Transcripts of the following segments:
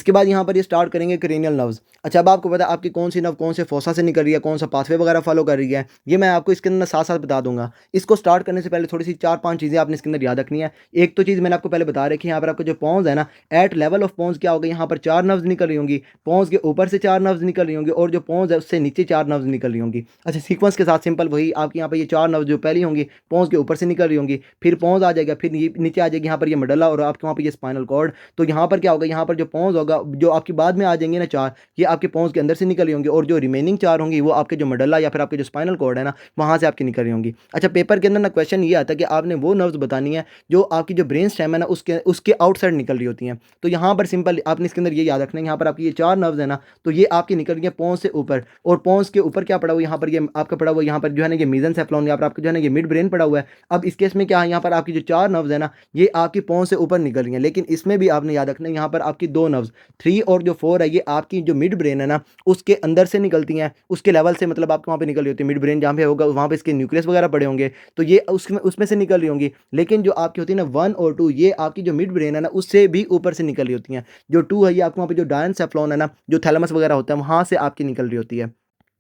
इसके बाद यहाँ पर ये स्टार्ट करेंगे क्रेनियल नर्व्स। अच्छा, अब आपको पता है आपकी कौन सी नर्व कौन से फोसा से निकल रही है, कौन सा पाथवे वगैरह फॉलो कर रही है, ये मैं आपको इसके अंदर साथ साथ बता दूंगा। इसको स्टार्ट करने से पहले थोड़ी सी 4-5 चीज़ें आपने इसके अंदर याद रखनी है। एक तो चीज़ मैंने आपको पहले बता रखी है, यहाँ पर आपको जो पॉन्स है ना, एट लेवल ऑफ पॉन्स क्या होगा, यहाँ पर 4 नर्व्स निकल रही होंगी, पॉन्स के ऊपर से 4 नर्व्स निकल रही होंगी और जो पॉन्स है उससे नीचे 4 नर्व्स निकल रही होंगी। अच्छा, सीक्वेंस के साथ सिंपल वही आपके यहाँ पर ये 4 नर्व्स जो पहली होंगी पॉन्स के ऊपर से निकल रही होंगी, फिर पॉन्स आ जाएगा, फिर नीचे आ जाएगी यहाँ पर ये मेडुल्ला और आपके वहाँ पर ये स्पाइनल कॉर्ड। तो यहाँ पर क्या होगा, यहाँ पर जो पॉन्स होगा जो आपकी बाद में आ जाएंगे ना 4, ये आपके पॉन्स के अंदर से निकल रही होंगी और जो रिमेनिंग 4 होंगी वो आपके जो मेडुल्ला या फिर आपके जो स्पाइनल कॉर्ड है ना वहाँ से आपकी निकल रही होंगी। अच्छा, पेपर के अंदर ना क्वेश्चन ये आता है कि आपने वो नर्व्स बतानी है जो आपकी जो ब्रेन स्टेम है ना उसके उसके आउटसाइड निकल रही होती हैं। तो यहाँ पर सिंपल आपने इसके अंदर ये याद रखना है, यहाँ पर आपकी ये 4 नर्व्स है ना, तो ये आपकी निकल रही है पॉन्स से ऊपर, और पॉन्स के ऊपर क्या पड़ा हुआ है, यहाँ पर ये आपका पड़ा हुआ है यहाँ पर जो है ना ये मेसेनसेफेलॉन, यहाँ पर आपका जो है ना ये मिड ब्रेन पड़ा हुआ है। अब इस केस में क्या है, यहाँ पर आपकी जो 4 नर्व्स है ना ये आपकी पॉन्स से ऊपर निकल रही हैं, लेकिन इसमें भी आपने याद रखना है यहाँ पर आपकी 2 नर्व्स 3 और जो 4 है ये आपकी जो मिड ब्रेन है ना उसके अंदर से निकलती हैं, उसके लेवल से, मतलब आपके वहाँ पे निकल रही होती है। मिड ब्रेन जहाँ पे होगा वहाँ पे इसके न्यूक्लियस वगैरह पड़े होंगे, तो ये उसमें उसमें से निकल रही होंगी। लेकिन जो आपकी होती है ना 1 और 2, ये आपकी जो मिड ब्रेन है ना उससे भी ऊपर से निकल रही होती हैं। जो 2 है ये आपको वहाँ पे जो डायनसेफ्लॉन है ना, जो थैलेमस वगैरह होता है वहाँ से आपकी निकल रही होती है।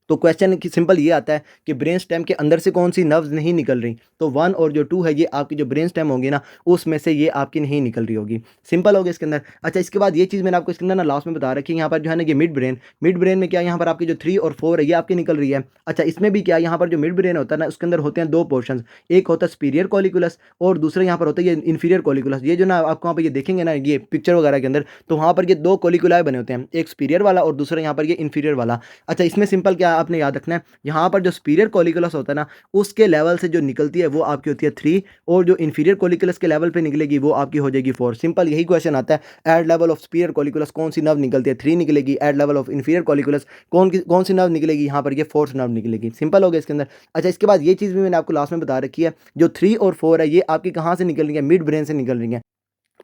तो क्वेश्चन की सिंपल ये आता है कि ब्रेन स्टेम के अंदर से कौन सी नर्व्स नहीं निकल रही, तो 1 और जो 2 है ये आपकी जो ब्रेन स्टेम होगी ना उसमें से ये आपकी नहीं निकल रही होगी। सिंपल हो गया इसके अंदर। अच्छा, इसके बाद ये चीज़ मैंने आपको इसके अंदर ना लास्ट में बता रखी है, यहाँ पर जो है ना ये मिड ब्रेन में क्या यहाँ पर आपकी जो 3 और 4 है ये आपकी निकल रही है। अच्छा, इसमें भी क्या यहाँ पर जो मिड ब्रेन होता है ना उसके अंदर होते हैं 2 पोर्शन, एक होता है सुपीरियर कॉलिकुलस और दूसरा यहाँ पर होता है ये इन्फीरियर कॉलिकुलस। ये जो ना आपको वहाँ पर ये देखेंगे ना ये पिक्चर वगैरह के अंदर, तो वहाँ पर ये 2 कॉलिकुलाई बने होते हैं, एक सुपीरियर वाला और दूसरा यहाँ पर ये इन्फीरियर वाला। अच्छा, इसमें सिंपल क्या आपने याद रखना है, यहाँ पर जो सुपीरियर कॉलिकुलस होता है ना उसके लेवल से जो निकलती है वो आपकी होती है 3, और जो इन्फीरियर कॉलिकुलस के लेवल पे निकलेगी वो आपकी हो जाएगी 4। सिंपल यही क्वेश्चन आता है, at level of superior colliculus कौन सी नर्व निकलती है, 3 निकलेगी। At level of inferior colliculus कौन सी नर्व निकलेगी, यहाँ पर ये 4th नर्व निकलेगी। सिंपल हो गया इसके अंदर। अच्छा, इसके बाद ये चीज़ भी मैंने आपको लास्ट में बता रखी है, जो 3 और 4 है ये आपकी कहाँ से निकल रही है, मिड ब्रेन से निकल रही है।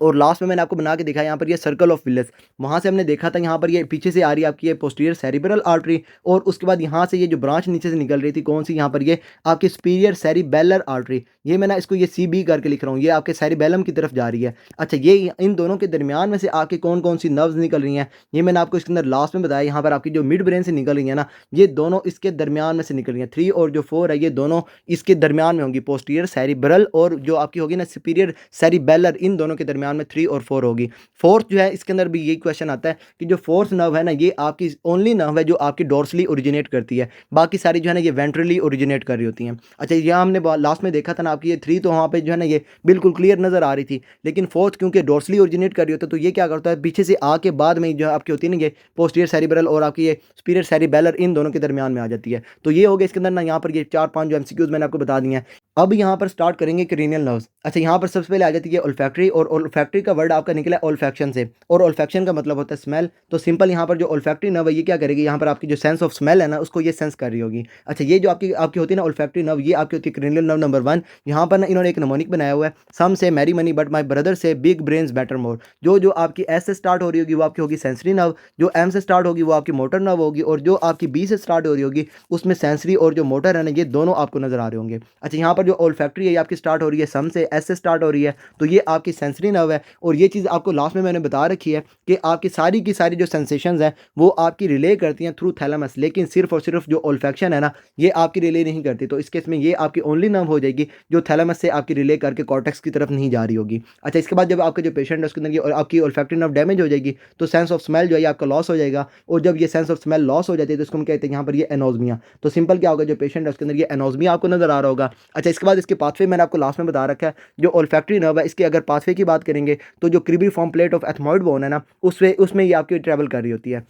और लास्ट में मैंने आपको बना के दिखाया यहाँ पर ये सर्कल ऑफ विलियस, वहाँ से हमने देखा था यहाँ पर ये पीछे से आ रही है आपकी ये पोस्टीरियर सेरिब्रल आर्टरी, और उसके बाद यहाँ से ये जो ब्रांच नीचे से निकल रही थी कौन सी, यहाँ पर ये आपकी सुपीरियर सेरिबेलर आर्टरी, ये मैं ना इसको ये CB करके लिख रहा हूँ, ये आपके सेरिबेलम की तरफ जा रही है। अच्छा, ये इन दोनों के दरमियान में से आपके कौन कौन सी नर्व्स निकल रही हैं ये मैंने आपको इसके अंदर लास्ट में बताया। यहाँ पर आपकी जो मिड ब्रेन से निकल रही है ना ये दोनों इसके दरमियान में से निकल रही हैं, 3 और जो 4 है ये दोनों इसके दरमियान में होंगी, पोस्टीरियर सेरिब्रल और जो आपकी होगी ना सुपीरियर सेरिबेलर, इन दोनों के दरमियान में 3 और 4 होगी। फोर्थ जो है इसके अंदर भी यही क्वेश्चन आता है कि जो फोर्थ नर्व है ना ये आपकी ओनली नर्व है जो आपकी डोर्सली ओरिजिनेट करती है, बाकी सारी जो है ना ये वेंट्रली ओरिजिनेट कर रही होती हैं। अच्छा, यहाँ हमने लास्ट में देखा था ना आपकी ये 3 तो वहाँ पे जो है ना ये बिल्कुल क्लियर नज़र आ रही थी, लेकिन फोर्थ क्योंकि डोर्सली ओरिजिनेट कर रही होती है तो ये क्या करता है पीछे से आके बाद में जो आपकी होती है ना ये पोस्टीरियर सेरिब्रल और आपकी ये सुपीरियर सेरिबेलर इन दोनों के दरमियान में आ जाती है। तो ये हो गया इसके अंदर ना यहाँ पर ये 4-5 जो MCQs मैंने आपको बता दिए हैं। अब यहाँ पर स्टार्ट करेंगे क्रेनियल नर्व्स। अच्छा, यहाँ पर सबसे पहले आ जाती है ओल्फैक्टरी, और ओल्फैक्टरी का वर्ड आपका निकला है ओल्फैक्शन से, और ओल्फैक्शन का मतलब होता है स्मेल। तो सिंपल यहाँ पर जो ओल्फैक्टरी नर्व है ये क्या करेगी, यहाँ पर आपकी जो सेंस ऑफ स्मेल है ना उसको ये सेंस कर रही होगी। अच्छा, ये जो आपकी आपकी होती है ना ओल्फैक्टरी नर्व ये आपकी होती है क्रेनियल नर्व नंबर 1। यहाँ पर ना इन्होंने एक नमोनिक बनाया हुआ है, some say marry money but my brother says big brains better more. जो आपकी S से स्टार्ट हो रही होगी वो आपकी होगी सेंसरी नर्व, जो M से स्टार्ट होगी वो आपकी मोटर नर्व होगी, और जो आपकी B से स्टार्ट हो रही होगी उसमें सेंसरी और जो मोटर है ना ये दोनों आपको नजर आ रहे होंगे। अच्छा, यहाँ पर जो ओल्फैक्टरी है आपकी स्टार्ट हो रही है सम से, S से स्टार्ट हो रही है, तो ये आपकी सेंसरी नर्व है। और ये चीज़ आपको लास्ट में मैंने बता रखी है कि आपकी सारी की सारी जो सेंसेशंस हैं वो आपकी रिले करती हैं थ्रू थैलेमस, लेकिन सिर्फ और सिर्फ जो ओल्फैक्शन है ना ये आपकी रिले नहीं करती। तो इस केस में ये आपकी ओनली नर्व हो जाएगी जो थैलेमस से आपकी रिले करके कॉर्टेक्स की तरफ नहीं जा रही होगी। अच्छा, इसके बाद जब आपका जो पेशेंट है उसके अंदर और आपकी ओल्फैक्टरी नर्व डैमेज हो जाएगी तो सेंस ऑफ स्मेल जो है आपका लॉस हो जाएगा, और जब ये सेंस ऑफ स्मेल लॉस हो जाती है तो इसको हम कहते हैं यहाँ पर ये एनोज़मिया। तो सिंपल क्या होगा, जो पेशेंट है उसके अंदर ये एनोज़मिया आपको नजर आ रहा होगा। अच्छा, इसके बाद इसके पाथवे मैंने आपको लास्ट में बता रखा है। जो ओल्फैक्टरी नर्व है इसके अगर पाथवे की बात करेंगे तो जो cribriform plate of ethmoid bone है ना उसमें ये आपकी ट्रैवल कर रही होती है।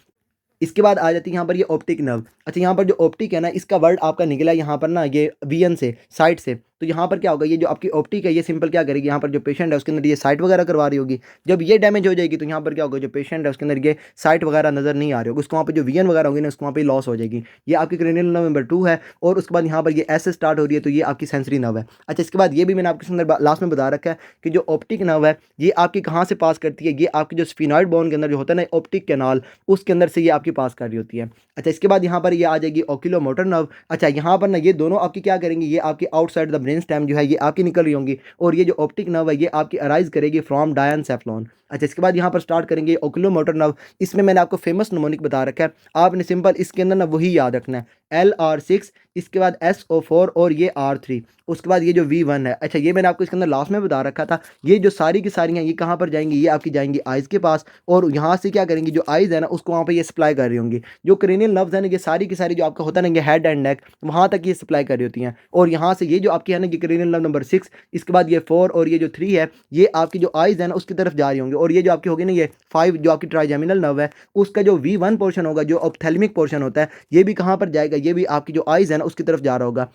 इसके बाद आ जाती है यहाँ पर ये ऑप्टिक नर्व। अच्छा, यहाँ पर जो ऑप्टिक है ना इसका वर्ड आपका निकला है यहाँ पर ना ये VN से, साइट से। तो यहाँ पर क्या होगा, ये जो आपकी ऑप्टिक है ये सिंपल क्या करेगी, यहाँ पर जो पेशेंट है उसके अंदर ये साइट वगैरह करवा रही होगी। जब ये डैमेज हो जाएगी तो यहाँ पर क्या होगा, जो पेशेंट है उसके अंदर ये साइट वगैरह नजर नहीं आ रही होगी, उसको वहाँ पर जो VN वगैरह होगी ना उसको वहाँ पर लॉस हो जाएगी। ये आपकी क्रेनियल नर्व नंबर 2 है, और उसके बाद यहाँ पर ये S से स्टार्ट हो रही है तो ये आपकी सेंसरी नर्व है। अच्छा, इसके बाद ये भी मैंने आपके अंदर लास्ट में बता रखा है कि जो ऑप्टिक नर्व है ये आपकी कहाँ से पास करती है, ये आपकी जो स्फिनॉइड बोन के अंदर जो होता है ना ऑप्टिक कैनाल, उसके अंदर से ये आपकी पास कर रही होती है। अच्छा, इसके बाद यहाँ पर ये आ जाएगी ओक्यूलोमोटर नर्व। अच्छा, यहाँ पर ना ये दोनों आपकी क्या करेंगी, ये आपकी आउटसाइड द ब्रेन स्टेम जो है ये आपकी निकल रही होंगी, और ये जो ऑप्टिक नर्व है ये आपकी अराइज करेगी फ्रॉम डायनसेफ्लॉन। अच्छा, इसके बाद यहाँ पर स्टार्ट करेंगे ओकुलोमोटर नर्व। इसमें मैंने आपको फेमस निमोनिक बता रखा है, आपने सिंपल इसके अंदर ना वही याद रखना है, LR6, इसके बाद SO4 और ये R3, उसके बाद ये जो V1 है। अच्छा, ये मैंने आपको इसके अंदर लास्ट में बता रखा था, ये जो सारी की सारी हैं ये कहाँ पर जाएंगी, ये आपकी जाएंगी आइज़ के पास, और यहाँ से क्या करेंगी, जो आइज़ है ना उसको वहाँ पर ये सप्लाई कर रही होंगी। जो क्रेनियल नर्व्स है ना ये सारी की सारी जो आपका होता है ना ये हेड एंड नेक, वहाँ तक ये सप्लाई कर रही होती हैं। और यहाँ से ये जो आपकी है ना ये क्रेनियल नर्व नंबर 6, इसके बाद ये 4 और ये जो 3 है, ये आपकी जो आइज़ है ना उसकी तरफ जा रही होंगी। और ये जो आपकी होगी ना ये 5 जो आपकी ट्राइजेमिनल नर्व है, उसका जो V1 पोर्शन होगा, जो ऑप्थेल्मिक पोर्शन होता है, ये भी कहाँ पर जाएगा, ये भी आपकी जो आइज़ है ना उसकी तरफ जा रहा होगा।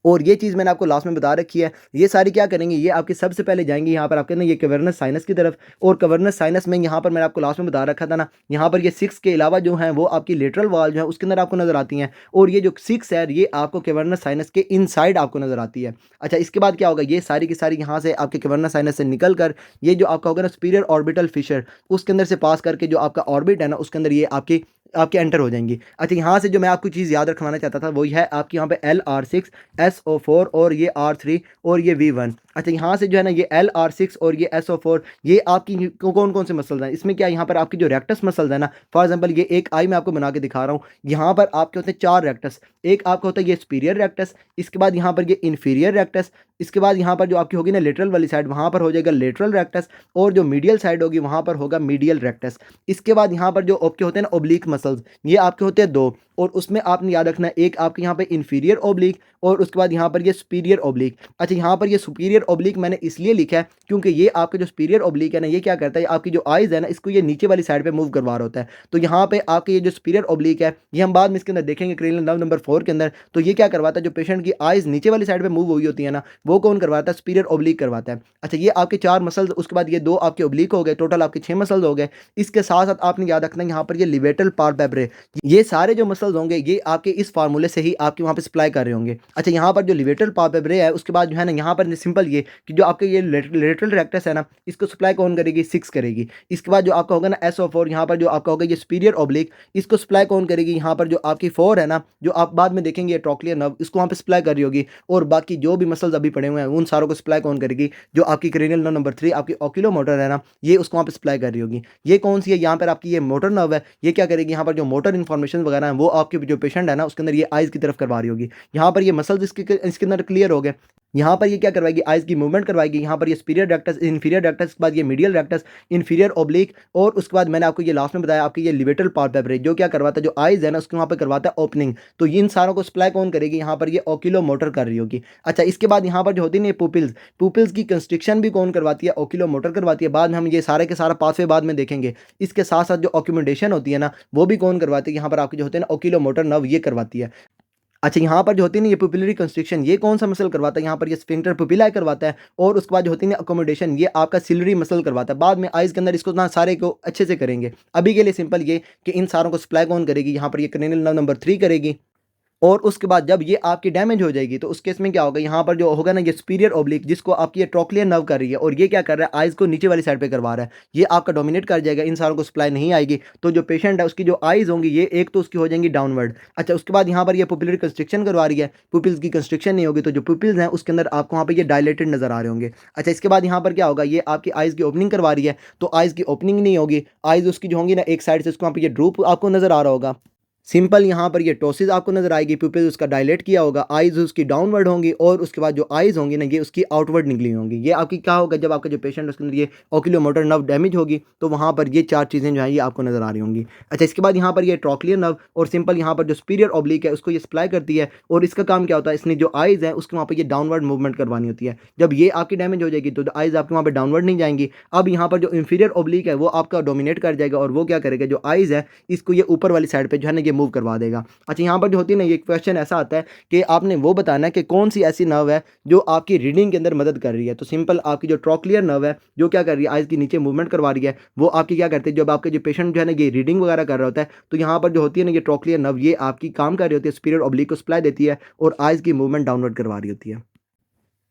और ये चीज़ मैंने आपको लास्ट में बता रखी है। ये सारी क्या करेंगे, ये आपकी सबसे पहले जाएंगी यहाँ पर आपके ना ये कैवर्नस साइनस की तरफ, और कैवर्नस साइनस में यहाँ पर मैंने आपको लास्ट में बता रखा था ना, यहाँ पर ये 6 के अलावा जो है वो आपकी लेटरल वॉल जो है उसके अंदर आपको नजर आती हैं, और ये जो 6 है ये आपको कैवर्नस साइनस के इनसाइड आपको नजर आती है। अच्छा, इसके बाद क्या होगा, ये सारी की सारी यहाँ से आपके कैवर्नस साइनस से निकल कर ये जो आपका होगा ना सुपीरियर ऑर्बिटल फिशर, उसके अंदर से पास करके जो आपका ऑर्बिट है ना उसके अंदर ये आपकी आपके एंटर हो जाएंगी। अच्छा, यहाँ से जो मैं आपको चीज़ याद रखवाना चाहता था वही है आपकी यहाँ पे LR6, SO4 और ये R3 और ये V1। अच्छा, यहाँ से जो है ना ये LR6 और ये SO4 ये आपकी कौन कौन से मसल्स हैं, इसमें क्या यहाँ पर आपकी जो रेक्टस मसल्स है ना, फॉर एग्जांपल ये एक आई मैं आपको बना के दिखा रहा हूँ, यहाँ पर आपके होते हैं 4 रेक्टस। एक आपका होता है ये सुपीरियर रेक्टस, इसके बाद यहाँ पर ये इन्फीरियर रेक्टस, इसके बाद यहाँ पर जो आपकी होगी ना लेटरल वाली साइड वहाँ पर हो जाएगा लेटरल रेक्टस, और जो मीडियल साइड होगी वहाँ पर होगा मीडियल रेक्टस। इसके बाद यहाँ पर जो आपके होते हैं ना ओब्लिक मसल्स, ये आपके होते हैं 2, और उसमें आपने याद रखना है एक आपके यहाँ पे इन्फीरियर ओब्लिक, और उसके बाद यहाँ पर ये सुपीरियर ओब्लिक। अच्छा, यहाँ पर ये सुपीरियर ओब्लिक मैंने इसलिए लिखा है क्योंकि ये आपका जो सुपीरियर ओब्लिक है ना ये क्या करता है, आपकी जो आइज़ है ना इसको ये नीचे वाली साइड पे मूव करवा रहा होता है। तो यहाँ पे आपके ये जो सुपीरियर ओब्लिक है ये हम बाद में इसके अंदर देखेंगे क्रेनियल नर्व नंबर 4 के अंदर। तो ये क्या करवाता है, जो पेशेंट की आइज़ नीचे वाली साइड पर मूव हुई होती है ना वो कौन करवाता है, सुपीरियर ओब्लिक करवाता है। अच्छा, ये आपके 4 मसल्स, उसके बाद ये 2 आपके ओब्लिक हो गए, टोटल आपके 6 मसल्स हो गए। इसके साथ साथ आपने याद रखना है यहाँ पर ये लिवेटल पाल्पेब्रे, ये सारे जो मसल्स होंगे ये आपके इस फार्मूले से ही आपके वहाँ पे सप्लाई कर रहे होंगे। अच्छा, यहाँ पर जो लिवेटल पाल्पेब्रे है उसके बाद जो है ना यहाँ पर सिंपल ये कि जो आपके ये लेटरल रेक्टस है ना इसको सप्लाई कौन करेगी, 6 करेगी। इसके बाद जो आपका होगा ना SO4, यहाँ पर जो आपका होगा ये सुपीरियर ओब्लिक, इसको सप्लाई कौन करेगी, यहाँ पर जो आपकी 4 है ना जो आप बाद में देखेंगे ये ट्रोक्लियर नर्व, इसको वहाँ पे सप्लाई कर रही होगी। और बाकी जो भी मसल्स अभी पड़े हुए हैं उन सारों को सप्लाई कौन करेगी, जो आपकी क्रेनियल नर्व नंबर 3 आपकी ओक्यूलोमोटर है ना ये उसको वहाँ पे सप्लाई कर रही होगी। ये कौन सी है, यहाँ पर आपकी ये मोटर नर्व है, ये क्या करेगी, यहाँ पर जो मोटर इन्फॉर्मेशन वगैरह है वो आपके जो पेशेंट है ना उसके अंदर ये आइज़ की तरफ करवा रही होगी। यहाँ पर ये मसल्स इसके अंदर क्लियर हो गए। यहाँ पर ये क्या करवाएगी, आइज़ की मूवमेंट करवाएगी। यहाँ पर ये सुपीरियर रेक्टस, इन्फीरियर रेक्टस, के बाद ये मीडियल रेक्टस, इन्फीरियर ओब्लिक, और उसके बाद मैंने आपको ये लास्ट में बताया आपकी ये लिवेटल पाल्पेब्रे जो क्या करवाता है, जो आइज़ है ना उसके वहाँ पर करवाता है ओपनिंग। तो इन सारों को सप्लाई कौन करेगी, यहाँ पर ये ओक्यूलोमोटर कर रही होगी। अच्छा, इसके बाद यहाँ पर जो होती है ना पुपिल्स, पुपिल्स की कंस्ट्रिक्शन भी कौन करवाती है, ओक्यूलोमोटर करवाती है। बाद में हम ये सारे के सारा पाथवे बाद में देखेंगे। इसके साथ साथ जो ऑक्यूमेंटेशन होती है ना वो भी कौन करवाती है, यहाँ पर आपके जो होते हैं ना ओक्यूलोमोटर नर्व ये करवाती है। अच्छा, यहाँ पर जो होती है ना ये पुपिलरी कंस्ट्रिक्शन ये कौन सा मसल करवाता है, यहाँ पर ये स्फिंक्टर पुपिला करवाता है। और उसके बाद जो होती है ना अकोमोडेशन ये आपका सिलरी मसल करवाता है। बाद में आइज़ के अंदर इसको ना सारे को अच्छे से करेंगे। अभी के लिए सिंपल ये कि इन सारों को सप्लाई कौन करेगी, यहाँ पर ये क्रेनियल नर्व नंबर 3 करेगी। और उसके बाद जब ये आपकी डैमेज हो जाएगी तो उस केस में क्या होगा, यहाँ पर जो होगा ना ये सुपीरियर ओब्लिक जिसको आपकी ये ट्रोक्लियर नर्व कर रही है, और ये क्या कर रहा है, आइज़ को नीचे वाली साइड पे करवा रहा है, ये आपका डोमिनेट कर जाएगा, इन सारों को सप्लाई नहीं आएगी। तो जो पेशेंट है उसकी जो आइज़ होंगी ये एक तो उसकी हो जाएंगी डाउनवर्ड। अच्छा, उसके बाद यहाँ पर ये पुपिलरी कंस्ट्रिक्शन करवा रही है, पुपिल्स की कंस्ट्रिक्शन नहीं होगी, तो जो पुपिल्स हैं उसके अंदर आपको वहाँ पर ये डायलेटेड नजर आ रहे होंगे। अच्छा, इसके बाद यहाँ पर क्या होगा, ये आपकी आइज़ की ओपनिंग करवा रही है, तो आइज़ की ओपनिंग नहीं होगी, आइज़ उसकी जो होंगी ना एक साइड से उसको वहाँ पर ये ड्रूप आपको नजर आ रहा होगा। सिंपल यहाँ पर ये टोसिस आपको नजर आएगी, प्यूपिल उसका डायलेट किया होगा, आइज़ उसकी डाउनवर्ड होंगी, और उसके बाद जो आइज़ होंगी ना ये उसकी आउटवर्ड निकली होंगी। ये आपकी क्या होगा, जब आपका जो पेशेंट उसके अंदर ये ओक्यूलोमोटर नर्व डैमेज होगी तो वहाँ पर ये 4 चीज़ें जो हैं ये आपको नजर आ रही होंगी। अच्छा, इसके बाद यहाँ पर ये ट्रोक्लियर नर्व और सिंपल यहाँ पर जो सुपीरियर ओब्लिक है उसको ये सप्लाई करती है, और इसका काम क्या होता है, इसने जो आइज़ है उसके वहाँ पर ये डाउनवर्ड मूवमेंट करवानी होती है। जब ये आपकी डैमेज हो जाएगी तो आइज़ आपके वहाँ पर डाउनवर्ड नहीं जाएंगी। अब यहाँ पर जो इंफीरियर ओब्लिक है वो आपका डोमिनेट कर जाएगा, और वो क्या करेगा, जो आइज़ है इसको ये ऊपर वाली साइड पर जो है ना ये मूव करवा देगा। अच्छा, यहाँ पर जो होती है ना ये क्वेश्चन ऐसा आता है कि आपने वो बताना है कि कौन सी ऐसी नर्व है जो आपकी रीडिंग के अंदर मदद कर रही है। तो सिंपल आपकी जो ट्रोक्लियर नर्व है जो क्या कर रही है, आइज़ के नीचे मूवमेंट करवा रही है, वो आपकी क्या करती है, जब आपके जो पेशेंट जो है ना ये रीडिंग वगैरह कर रहा होता है तो यहाँ पर जो होती है ना ये ट्रोक्लियर नर्व ये आपकी काम कर रही होती है, सुपीरियर ओब्लिक को सप्लाई देती है और आइज़ की मूवमेंट डाउनवर्ड करवा रही होती है।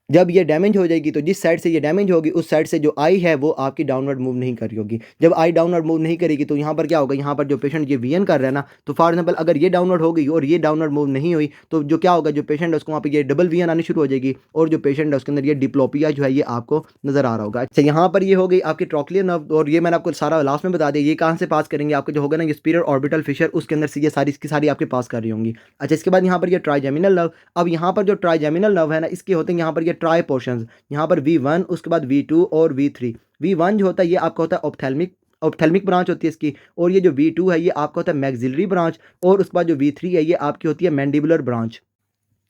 जब ये डैमेज हो जाएगी तो जिस साइड से ये डैमेज होगी उस साइड से जो आई है वो आपकी डाउनवर्ड मूव नहीं कर रही होगी। जब आई डाउनवर्ड मूव नहीं करेगी तो यहाँ पर क्या होगा, यहाँ पर जो पेशेंट ये वीएन कर रहा है ना, तो फॉर एग्जांपल अगर ये डाउनवर्ड हो गई और ये डाउनवर्ड मूव नहीं हुई तो जो क्या होगा, जो पेशेंट है उसको वहाँ पे ये डबल वीएन आनी शुरू हो जाएगी और जो पेशेंट है उसके अंदर ये डिप्लोपिया जो है ये आपको नजर आ रहा होगा। अच्छा, यहाँ पर ये हो गई आपकी ट्रोक्लियर नर्व और ये मैंने आपको सारा लास्ट में बता दिया। ये कहाँ से पास करेंगे, आपको जो होगा ना ये सुपीरियर ऑर्बिटल फिशर, उसके अंदर से ये सारी इसकी सारी आपके पास कर रही होंगी। अच्छा, इसके बाद यहाँ पर ये ट्राइजेमिनल नर्व। अब यहाँ पर जो ट्राइजेमिनल नर्व है ना, इसके होते हैं यहाँ पर ये ट्राई पोर्शन, यहाँ पर V1 उसके बाद V2 और V3। V1 जो होता है ये आपका होता है ऑप्थेल्मिक ऑप्थेल्मिक ब्रांच होती है इसकी, और ये जो V2 है ये आपका होता है मैक्सिलरी ब्रांच, और उसके बाद जो V3 है ये आपकी होती है मैंडिबुलर ब्रांच।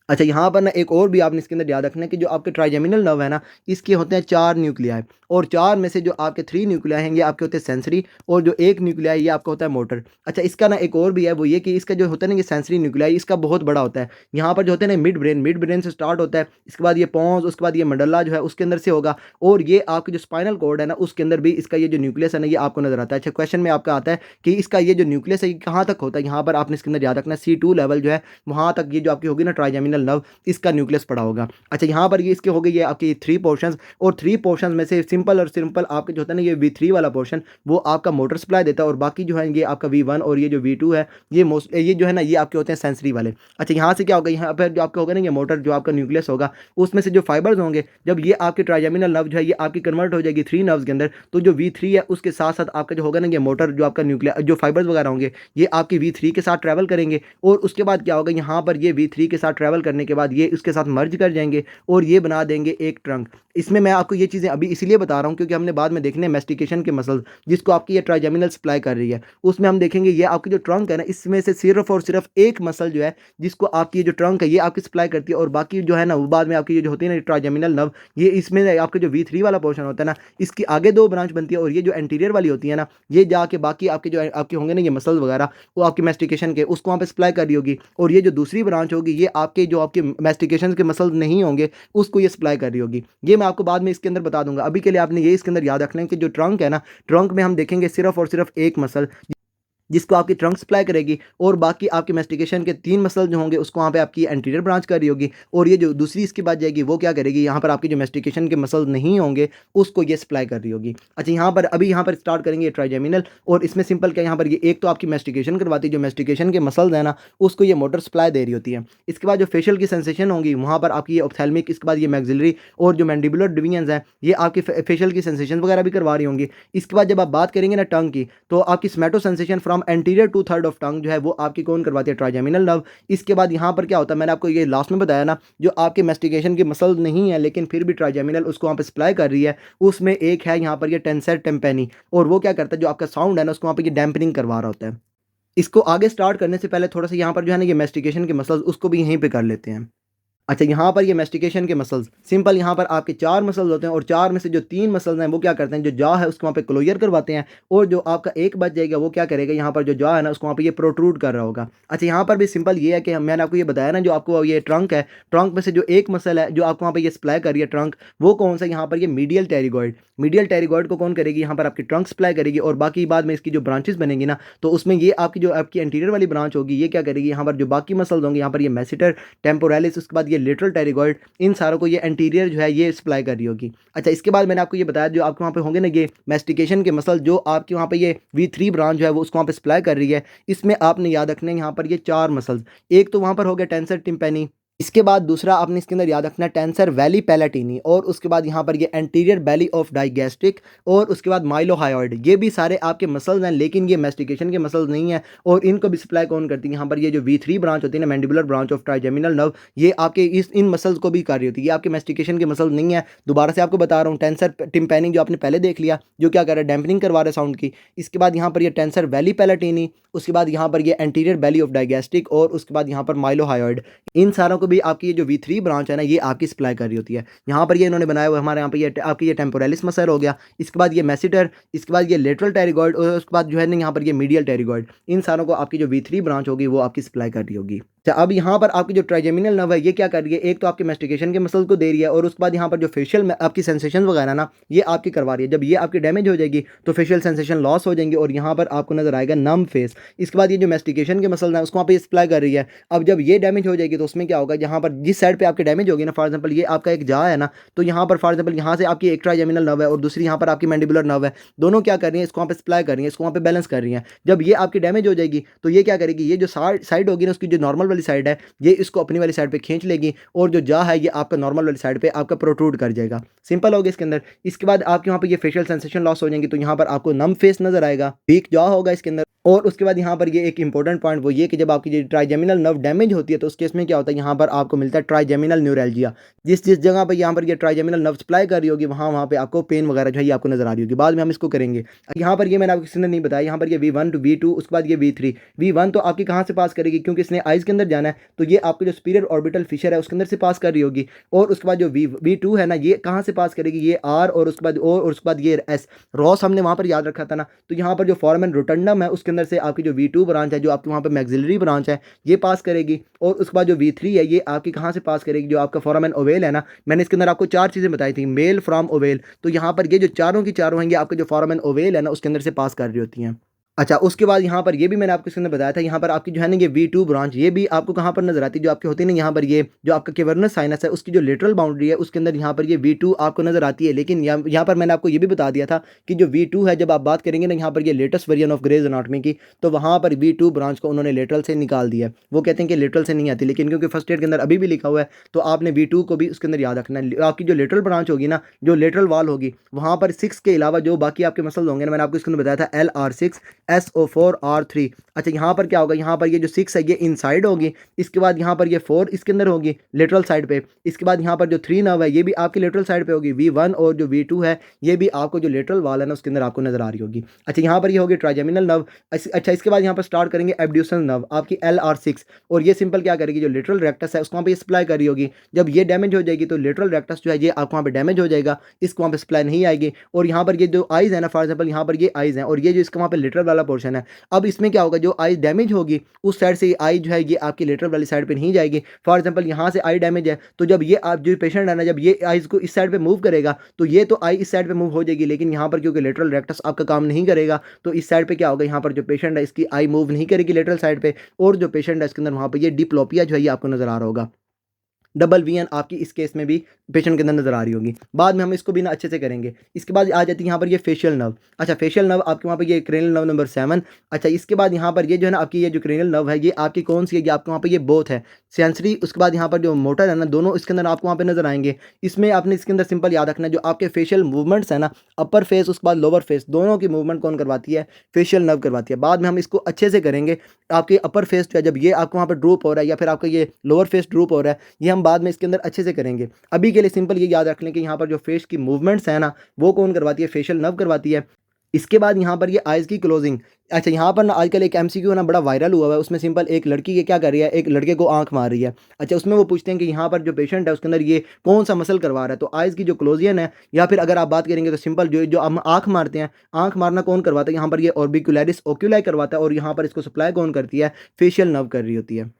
अच्छा, यहाँ पर ना एक और भी आपने इसके अंदर याद रखना है कि जो आपके ट्राइजेमिनल नर्व है ना, इसके होते हैं 4 न्यूक्लियाई, और 4 में से जो आपके 3 न्यूक्लियाई हैं ये आपके होते हैं सेंसरी, और जो एक न्यूक्लियाई ये आपका होता है मोटर। अच्छा, इसका ना एक और भी है, वो ये कि इसका जो होता है ना ये सेंसरी न्यूक्लियाई इसका बहुत बड़ा होता है। यहाँ पर जो होते हैं ना मिड ब्रेन से स्टार्ट होता है, इसके बाद ये पॉन्स, उसके बाद ये मंडला जो है उसके अंदर से होगा, और ये आपके जो स्पाइनल कॉर्ड है ना उसके अंदर भी इसका ये जो न्यूक्लियस है ना ये आपको नजर आता है। अच्छा, क्वेश्चन में आपका आता है कि इसका ये जो न्यूक्लियस है ये कहाँ तक होता है, यहाँ पर आपने इसके अंदर याद रखना है C2 लेवल जो है वहाँ तक ये जो आपकी होगी ना ट्राइजेमिनल नर्व, इसका न्यूक्लियस पड़ा होगा। अच्छा, यहाँ पर ये इसके हो गई है आपकी 3 पोर्शंस, और 3 पोर्शंस में से सिंपल और सिंपल आपके जो होता है ना ये V3 वाला पोर्शन वो आपका मोटर सप्लाई देता है, और बाकी जो है ये आपका V1 और ये जो V2 है ये जो है ना ये आपके होते हैं सेंसरी वाले। अच्छा, यहाँ से क्या होगा, यहाँ पर जो आपका होगा ना ये मोटर जो आपका न्यूक्लियस होगा उसमें से जो फाइबर्स होंगे, जब ये आपके ट्राइजेमिनल नर्व जो है ये आपकी कन्वर्ट हो जाएगी 3 नर्व्स के अंदर, तो जो V3 है उसके साथ साथ आपका जो होगा ना ये मोटर जो आपका न्यूक्लियर जो फाइबर्स वगैरह होंगे ये आपकी V3 के साथ ट्रैवल करेंगे, और उसके बाद क्या होगा, यहाँ पर ये V3 के साथ ट्रैवल करने के बाद ये उसके साथ मर्ज कर जाएंगे और ये बना देंगे एक ट्रंक। इसमें मैं आपको ये चीज़ें अभी इसलिए बता रहा हूँ क्योंकि हमने बाद में देखने मेस्टिकेशन के मसल्स जिसको आपकी ये ट्राइजेमिनल सप्लाई कर रही है, उसमें हम देखेंगे ये आपकी जो ट्रंक है ना इसमें से सिर्फ और सिर्फ एक मसल जो है जिसको आपकी ये जो ट्रंक है ये आपकी सप्लाई करती है, और बाकी जो है ना वो बाद में आपकी ये जो होती है ना ट्राइजेमिनल नर्व ये इसमें आपके जो V3 वाला पोर्शन होता है ना इसकी आगे 2 ब्रांच बनती है, और ये जो एंटीरियर वाली होती है ना ये जाके बाकी आपके जो आपके होंगे ना ये मसल्स वगैरह वो आपकी मेस्टिकेशन के उसको वहाँ पे सप्लाई कर रही होगी, और ये जो दूसरी ब्रांच होगी ये आपके जो आपके मेस्टिकेशन के मसल्स नहीं होंगे उसको ये सप्लाई कर रही होगी। ये मैं आपको बाद में इसके अंदर बता दूंगा। अभी के लिए आपने ये इसके अंदर याद रखना है कि जो ट्रंक है ना, ट्रंक में हम देखेंगे सिर्फ और सिर्फ एक मसल जिसको आपकी ट्रंक सप्लाई करेगी, और बाकी आपके मेस्टिकेशन के 3 मसल जो होंगे उसको वहाँ पे आपकी एंटीरियर ब्रांच कर रही होगी, और ये जो दूसरी इसकी बात जाएगी वो क्या करेगी, यहाँ पर आपके जो मेस्टिकेशन के मसल नहीं होंगे उसको ये सप्लाई कर रही होगी। अच्छा, यहाँ पर अभी यहाँ पर स्टार्ट करेंगे ट्राइजेमिनल, और इसमें सिंपल क्या यहाँ पर ये एक तो आपकी मेस्टिकेशन करवाती है, जो मेस्टिकेशन के मसल्स है ना उसको ये मोटर सप्लाई दे रही होती है। इसके बाद जो फेशियल की सेंसेशन होंगी वहाँ पर आपकी ये ऑप्थेल्मिक, इसके बाद ये मैक्सिलरी और जो मैंडिबुलर डिवीजन है ये आपकी फेशियल की सेंसेशन वगैरह भी करवा रही होंगी। इसके बाद जब आप बात करेंगे ना टंग की, तो आपकी somatosensation from anterior two third of tongue जो है वो आपकी कौन करवाती है, ट्राइजेमिनल नर्व। इसके बाद यहाँ पर क्या होता है, मैंने आपको ये लास्ट में बताया ना, जो आपके मेस्टिकेशन के मसल नहीं है लेकिन फिर भी ट्राइजेमिनल उसको वहाँ पे सप्लाई कर रही है, उसमें एक है यहाँ पर ये टेंसर टेम्पेनी, और वो क्या करता है जो आपका साउंड है ना उसको वहाँ पे ये डैम्पनिंग करवा रहा होता है। इसको आगे स्टार्ट करने से पहले थोड़ा सा यहाँ पर जो है ना ये मेस्टिकेशन के मसल्स उसको भी यहीं पे कर लेते हैं। अच्छा, यहाँ पर ये मेस्टिकेशन के मसल्स सिंपल, यहाँ पर आपके 4 मसल्स होते हैं, और 4 में से जो 3 मसल्स हैं वो क्या करते हैं, जो जॉ है उसको वहाँ पे क्लोजर करवाते हैं, और जो आपका एक बच जाएगा वो क्या करेगा, यहाँ पर जो जॉ है ना उसको वहाँ पे ये प्रोट्रूड कर रहा होगा। अच्छा, यहाँ पर भी सिंपल ये है कि मैंने आपको ये बताया ना जो आपको ये ट्रंक है, ट्रंक में से जो एक मसल है जो आपको वहाँ पे ये सप्लाई कर रही है ट्रंक, वो कौन सा, यहाँ पर ये मीडियल टेरिगॉइड। मीडियल टेरिगॉइड को कौन करेगी, यहाँ पर आपकी ट्रंक सप्लाई करेगी, और बाकी बाद में इसकी जो ब्रांचेस बनेंगी ना तो उसमें ये आपकी जो आपकी एंटीरियर वाली ब्रांच होगी ये क्या करेगी, यहाँ पर जो बाकी मसल्स होंगे, यहाँ पर ये मैसेटर, टेम्पोरालिस, उसके बाद ये लेटरल टेरिगॉइड, इन सारों को ये एंटीरियर जो है ये सप्लाई कर रही होगी। अच्छा, इसके बाद मैंने आपको ये बताया जो आपके वहाँ पे होंगे ना ये मेस्टिकेशन के मसल, जो आपके वहाँ पे ये V3 ब्रांच जो है वो उसको वहाँ पे सप्लाई कर रही है, इसमें आपने याद रखना है यहाँ पर ये 4 मसल्स। एक तो वहाँ पर हो गया टेंसर टिम्पेनी, इसके बाद दूसरा आपने इसके अंदर याद रखना है टेंसर वैली पैलेटिनी, और उसके बाद यहाँ पर ये एंटीरियर बैली ऑफ डाइगेस्ट्रिक, और उसके बाद माइलोहायोइड। ये भी सारे आपके मसल्स हैं लेकिन ये मेस्टिकेशन के मसल्स नहीं है, और इनको भी सप्लाई कौन करती है, यहाँ पर ये जो V3 ब्रांच होती है ना mandibular branch of trigeminal nerve, ये आपके इन मसल्स को भी कर रही होती है। ये आपके मेस्टिकेशन के मसल्स नहीं है, दोबारा से आपको बता रहा हूँ। टेंसर टिम्पेनिंग जो आपने पहले देख लिया जो क्या कर रहा है, डैम्पनिंग करवा रहा है साउंड की। इसके बाद यहाँ पर ये टेंसर वैली पैलेटिनी, उसके बाद यहाँ पर ये एंटीरियर बैली ऑफ डाइगेस्ट्रिक, और उसके बाद यहाँ पर माइलोहायोइड। इन सारों को भी आपकी ये जो V3 ब्रांच है ना ये आपकी सप्लाई कर रही होती है। यहाँ पर ये इन्होंने बनाया हुआ हमारे यहाँ पे ये आपकी ये टेम्पोरालिस मसल हो गया, इसके बाद ये मैसेटर, इसके बाद ये लेटरल टेरिगॉइड, और उसके बाद जो है ना यहाँ पर ये मीडियल टेरिगॉइड। इन सारों को आपकी जो V3 ब्रांच होगी वो आपकी सप्लाई कर रही होगी। अच्छा, अब यहाँ पर आपकी जो ट्राइजेमिनल नर्व है ये क्या कर रही है, एक तो आपके मैस्टिकेशन के मसल्स को दे रही है और उसके बाद यहाँ पर जो फेशियल में आपकी सेंसेशन वगैरह ना ये आपकी करवा रही है। जब ये आपकी डैमेज हो जाएगी तो फेशियल सेंसेशन लॉस हो जाएंगे और यहाँ पर आपको नजर आएगा नम फेस। इसके बाद ये जो मैस्टिकेशन के मसल्स हैं उसको वहाँ पे सप्लाई कर रही है। अब जब ये डैमेज हो जाएगी तो उसमें क्या होगा, यहाँ पर जिस साइड पे आपकी डैमेज होगी ना, फॉर एग्जाम्पल ये आपका एक जा है ना, तो यहाँ पर फॉर एग्जाम्पल यहाँ से आपकी एक ट्राइजेमिनल नर्व है और दूसरी यहाँ पर आपकी मैंडिबुलर नर्व है, दोनों क्या कर रही है, इसको वहाँ पे सप्लाई कर रही है, इसको वहाँ पे बैलेंस कर रही है। जब ये आपकी डैमेज हो जाएगी तो ये क्या करेगी, ये जो साइड होगी ना उसकी जो नॉर्मल वाली साइड है ये इसको अपनी वाली साइड पे खींच लेगी और जो जा है ये आपका नॉर्मल वाली साइड पे आपका प्रोट्रूड कर जाएगा। सिंपल हो गया इसके अंदर। इसके बाद आपके यहाँ पे ये फेशियल सेंसेशन लॉस हो जाएंगे तो यहाँ पर आपको नम फेस नजर आएगा, वीक जॉ होगा इसके अंदर। और उसके बाद यहाँ पर ये एक इंपॉर्टेंट पॉइंट वो ये कि जब आपकी ट्राइजेमिनल नर्व डैमेज होती है तो उस केस में क्या होता है, यहाँ पर आपको मिलता है ट्राइजेमिनल न्यूरैल्जिया। जिस जिस जगह पर यहाँ पर ये ट्राइजेमिनल नर्व सप्लाई कर रही होगी वहाँ वहाँ पे आपको पेन वगैरह जो है ये आपको नजर आ रही होगी। बाद में हम इसको करेंगे। यहाँ पर ये मैंने आपको किसी ने नहीं बताया, यहाँ पर ये V1 टू V2, उसके बाद ये V3। V1 तो आपकी कहाँ से पास करेगी, क्योंकि इसने आइज के अंदर जाना है तो ये आपके जो सुपीरियर ऑर्बिटल फिशर है उसके अंदर से पास कर रही होगी। और उसके बाद जो V2 है ना ये कहाँ से पास करेगी, ये R और उसके बाद O और उसके बाद ये S। रॉस हमने वहाँ पर याद रखा था ना, तो यहाँ पर जो फोरामेन रोटंडम है उसके अंदर से आपकी जो V2 ब्रांच है जो आपकी वहाँ पर मैक्सिलरी ब्रांच है ये पास करेगी। और उसके बाद जो V3 है ये आपकी कहाँ से पास करेगी, जो आपका फोरामेन ओवेल है ना, मैंने इसके अंदर आपको 4 चीज़ें बताई थी, मेल फ्रॉम ओवेल, तो यहाँ पर ये जो चारों की चारों हैं ये आपके जो फोरामेन ओवेल है ना उसके अंदर से पास कर रही होती हैं। अच्छा, उसके बाद यहाँ पर ये भी मैंने आपको इसके अंदर बताया था, यहाँ पर आपकी जो है ना ये V2 ब्रांच ये भी आपको कहाँ पर नजर आती है, जो आपकी होती है ना यहाँ पर ये जो आपका कैवर्नस साइनस है उसकी जो लेटरल बाउंड्री है उसके अंदर यहाँ पर ये V2 आपको नजर आती है। लेकिन यहाँ पर मैंने आपको ये भी बता दिया था कि जो V2 है जब आप बात करेंगे ना यहाँ पर ये latest variant of Gray's anatomy की, तो वहाँ पर V2 ब्रांच को उन्होंने लेटरल से निकाल दिया है। वो कहते हैं कि लेटरल से नहीं आती, लेकिन क्योंकि फर्स्ट एड के अंदर अभी भी लिखा हुआ है तो आपने V2 को भी उसके अंदर याद रखना है। आपकी जो लेटरल ब्रांच होगी ना, जो लेटरल वाल होगी वहाँ पर 6 के अलावा जो बाकी आपके मसल्स होंगे ना, मैंने आपको इसके अंदर बताया था LR6 SO4 R3। अच्छा, यहाँ पर क्या होगा, यहाँ पर ये जो 6 है ये इनसाइड होगी, इसके बाद यहाँ पर ये 4 इसके अंदर होगी लेटरल साइड पे, इसके बाद यहाँ पर जो 3 नर्व है ये भी आपकी लेटरल साइड पे होगी, V1 और जो V2 है ये भी आपको जो लेटरल वाल है ना उसके अंदर आपको नजर आ रही होगी। अच्छा, यहाँ पर ये होगी ट्राइजेमिनल नर्व। अच्छा, इसके बाद यहाँ पर स्टार्ट करेंगे एब्ड्यूसनल नर्व आपकी LR6, और ये सिंपल क्या करेगी, जो लेटरल रेक्टस है उसको वहाँ पे सप्लाई कर रही होगी। जब ये डैमेज हो जाएगी तो लेटरल रेक्टस जो है ये आपको वहाँ पे डैमेज हो जाएगा, इसको वहाँ पे सप्लाई नहीं आएगी। और यहाँ पर ये जो आइज है ना, फॉर एग्जाम्पल यहाँ पर ये आइज है और ये जो इसका वहाँ पे लेटरल वाला पोर्शन है, अब इसमें क्या होगा, जो आई डैमेज होगी उस साइड से आई जो है ये आपकी लेटरल वाली साइड पे नहीं जाएगी। फॉर एग्जांपल यहाँ से आई डैमेज है तो जब ये आप जो पेशेंट है ना, जब ये आईज को इस साइड पे मूव करेगा तो ये तो आई इस साइड पे मूव हो जाएगी, लेकिन यहाँ पर क्योंकि लेटरल रेक्टस आपका काम नहीं करेगा तो इस साइड पे क्या होगा, यहाँ पर जो पेशेंट है इसकी आई मूव नहीं करेगी लेटरल साइड पे, और जो पेशेंट है इसके अंदर वहाँ पर ये डिप्लोपिया जो है ये आपको नजर आ रहा होगा। डबल VN आपकी इस केस में भी पेशेंट के अंदर नजर आ रही होगी। बाद में हम इसको भी ना अच्छे से करेंगे। इसके बाद आ जाती है यहाँ पर ये फेशियल नर्व। अच्छा, फेशियल नर्व आपके वहाँ पर ये क्रेनियल नर्व नंबर 7। अच्छा, इसके बाद यहाँ पर ये जो है ना आपकी ये जो क्रेनियल नर्व है ये आपकी कौन सी है, ये आपके वहाँ पर ये बोथ है सेंसरी, उसके बाद यहाँ पर जो मोटर है ना दोनों इसके अंदर आपको वहाँ पे नजर आएंगे। इसमें आपने इसके अंदर सिंपल याद रखना है जो आपके फेशियल मूवमेंट्स है ना, अपर फेस उसके बाद लोअर फेस दोनों की मूवमेंट कौन करवाती है, फेशियल नर्व करवाती है। बाद में हम इसको अच्छे से करेंगे। आपके अपर फेस जो है जब ये आपको वहाँ पर ड्रूप हो रहा है या फिर आपका ये लोअर फेस ड्रूप हो रहा है, ये हम बाद में इसके अंदर अच्छे से करेंगे। अभी के लिए सिंपल ये याद रख लें कि यहाँ पर जो फेस की मूवमेंट्स है ना वो कौन करवाती है, फेशियल नर्व करवाती है। इसके बाद यहाँ पर ये आइज़ की क्लोजिंग। अच्छा, यहाँ पर ना आजकल एक MCQ ना बड़ा वायरल हुआ है, उसमें सिंपल एक लड़की ये क्या कर रही है, एक लड़के को आंख मार रही है। अच्छा, उसमें वो पूछते हैं कि यहाँ पर जो पेशेंट है उसके अंदर ये कौन सा मसल करवा रहा है, तो आइज़ की जो क्लोजियन है, या फिर अगर आप बात करेंगे तो सिंपल जो जो हम आंख मारते हैं, आंख मारना कौन करवाता है, यहाँ पर ये ऑर्बिकुलरिस ओक्यूलाई करवाता है, और यहाँ पर इसको सप्लाई कौन करती है, फेशियल नर्व कर रही होती है।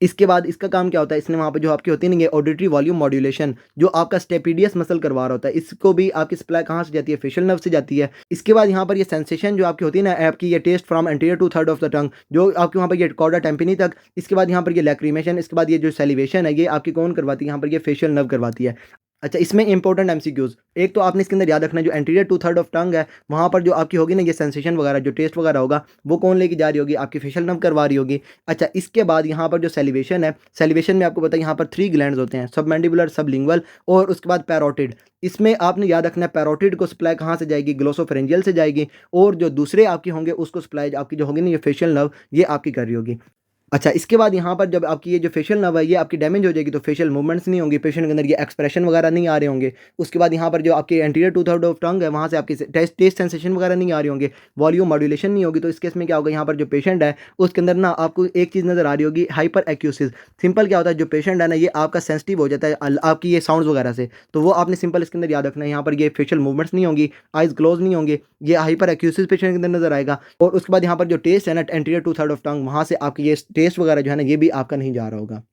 इसके बाद इसका काम क्या होता है, इसने वहाँ पे जो आपकी होती है ना ये ऑडिटरी वॉल्यूम मॉड्यूलेशन, जो आपका स्टेपिडियस मसल करवा रहा होता है, इसको भी आपकी सप्लाई कहाँ से जाती है, फेशियल नर्व से जाती है। इसके बाद यहाँ पर ये सेंसेशन जो आपकी होती है ना, आपकी ये taste from anterior two third of the tongue, जो आपके वहाँ पर ये कॉर्डा टेम्पिनी तक। इसके बाद यहाँ पर ये लैक्रीमेशन, इसके बाद ये जो सेलिवेशन है ये आपकी कौन करवाती है, यहाँ पर ये फेशियल नर्व करवाती है। अच्छा, इसमें इंपॉर्टेंट MCQs, एक तो आपने इसके अंदर याद रखना है जो anterior two third of tongue है वहाँ पर जो आपकी होगी ना ये सेंसेशन वगैरह जो टेस्ट वगैरह होगा वो कौन लेके जा रही होगी, आपकी फेशियल नर्व करवा रही होगी। अच्छा, इसके बाद यहाँ पर जो सेलिवेशन है, सेलिवेशन में आपको पता है यहाँ पर 3 ग्लैंड्स होते हैं, सब मैंडिबुलर, सब लिंगुअल और उसके बाद पैरोटिड। इसमें आपने याद रखना है पैरोटिड को सप्लाई कहाँ से जाएगी, ग्लोसोफेरेंजियल से जाएगी, और जो दूसरे आपके होंगे उसको सप्लाई आपकी जो होगी ना ये फेशियल नर्व ये आपकी कर रही होगी। अच्छा, इसके बाद यहाँ पर जब आपकी ये जो फेशियल नर्व है ये आपकी डैमेज हो जाएगी तो फेशियल मूवमेंट्स नहीं होंगी, पेशेंट के अंदर ये एक्सप्रेशन वगैरह नहीं आ रहे होंगे। उसके बाद यहाँ पर जो आपके anterior two third of tongue है वहाँ से आपकी टेस्ट सेंसेशन वगैरह नहीं आ रही होंगे, वॉल्यूम मॉड्यूलेशन नहीं होगी। तो इस केस में क्या होगा, यहाँ पर जो पेशेंट है उसके अंदर ना आपको एक चीज़ नज़र आ रही होगी, हाइपर एक्यूसिस। सिंपल क्या होता है, जो पेशेंट है ना ये आपका सेंसिटिव हो जाता है आपकी ये साउंड्स वगैरह से, तो वो आपने सिंपल इसके अंदर याद रखना है, यहाँ पर ये फेशियल मूवमेंट्स नहीं होंगी, आइज क्लोज नहीं होंगे, ये हाइपर एक्यूसिस पेशेंट के अंदर नजर आएगा। और उसके बाद यहाँ पर जो टेस्ट है ना anterior two third of tongue, वहाँ से आपकी ये टेस्ट वगैरह जो है ना ये भी आपका नहीं जा रहा होगा।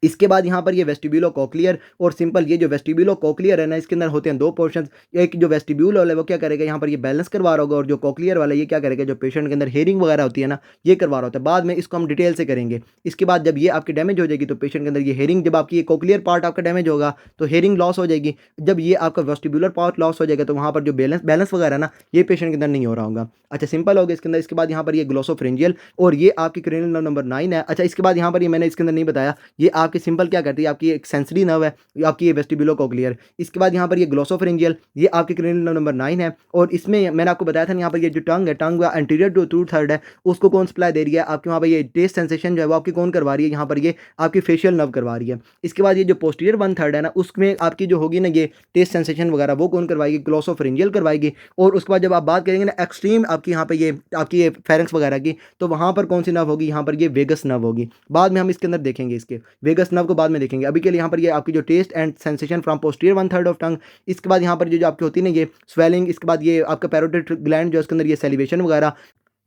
इसके बाद यहाँ पर ये वेस्टिब्यूलो कोक्लियर और सिंपल ये जो वेस्टिब्यूलो कोक्लियर है ना इसके अंदर होते हैं 2 पोर्शंस। एक जो वेस्टिब्यूल वाला है वो क्या करेगा यहाँ पर ये बैलेंस करवा रहा होगा और जो कोक्लियर वाला है ये क्या करेगा जो पेशेंट के अंदर हेयरिंग वगैरह होती है ना ये करवा रहा होता है। बाद में इसको हम डिटेल से करेंगे। इसके बाद जब ये आपकी डैमेज हो जाएगी तो पेशेंट के अंदर ये हेयरिंग जब आपकी ये कोक्लियर पार्ट आपका डैमेज होगा तो हेयरिंग लॉस हो जाएगी। जब ये आपका वेस्टिब्यूलर पार्ट लॉस हो जाएगा तो वहाँ पर जो बैलेंस बैलेंस वगैरह है ना ये पेशेंट के अंदर नहीं हो रहा होगा। अच्छा सिंपल हो गया इसके अंदर। इसके बाद यहाँ पर ये ग्लोसोफ्रेंजियल और ये आपकी क्रेनियल नर्व नंबर 9 है। अच्छा इसके बाद यहाँ पर ये मैंने इसके अंदर नहीं बताया ये आपकी सिंपल क्या करती है आपकी एक सेंसरी नर्व है ये आपकी ये वेस्टिब्यूलो कोक्लियर। इसके बाद यहाँ पर ये ग्लोसोफ्रेंजियल ये आपकी क्रेनियल नर्व नंबर 9 है और इसमें मैंने आपको बताया था यहाँ पर ये जो टंग है टंग एंटीरियर टू टू थर्ड है उसको कौन सप्लाई दे रही है आपके वहाँ पर ये टेस्ट सेंसेशन जो है वो आपकी कौन करवा रही है यहाँ पर ये आपकी फेशियल नर्व करवा रही है। इसके बाद ये जो पोस्टीरियर 1/3 है ना उसमें आपकी जो होगी ना ये टेस्ट सेंसेशन वगैरह वो कौन करवाएगी ग्लोसोफ्रेंजियल करवाएगी। और उसके बाद जब आप बात करेंगे ना एक्सट्रीम आपकी यहाँ पे ये आपकी ये फेरेंक्स वगैरह की तो वहाँ पर कौन सी नर्व होगी यहाँ पर ये वेगस नर्व होगी। बाद में हम इसके अंदर देखेंगे इसके वेगस नर्व को बाद में देखेंगे। अभी के लिए यहाँ पर ये आपकी जो taste and sensation from posterior 1/3 of tongue. इसके बाद यहाँ पर जो आपकी होती है ना ये स्वेलिंग। इसके बाद ये आपका पैरोटिड ग्लैंड जो उसके अंदर ये सेलिवेशन वगैरह।